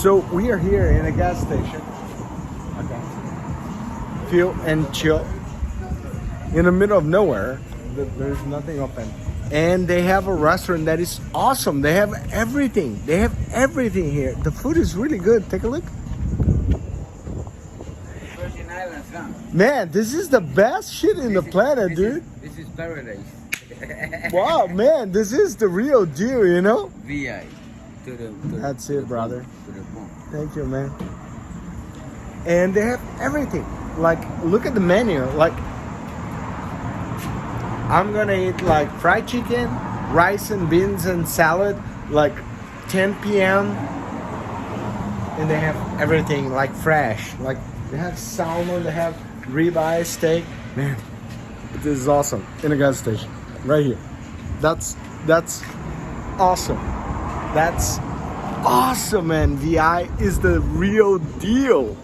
So we are here in a gas station. Okay. Fuel and chill. In the middle of nowhere. There's nothing open. And they have a restaurant that is awesome. They have everything. They have everything here. The food is really good. Take a look. Virgin Islands, huh? Man, this is the best shit in the planet, dude. This is paradise. Wow, man, this is the real deal, you know? VI. That's it, brother. To the bone. Thank you, man. And they have everything. Like, look at the menu. Like, I'm gonna eat like fried chicken, rice and beans and salad, like 10 p.m. And they have everything like fresh. Like they have salmon, they have ribeye steak. Man, this is awesome. In a gas station, right here. That's awesome. That's awesome, man. VI is the real deal.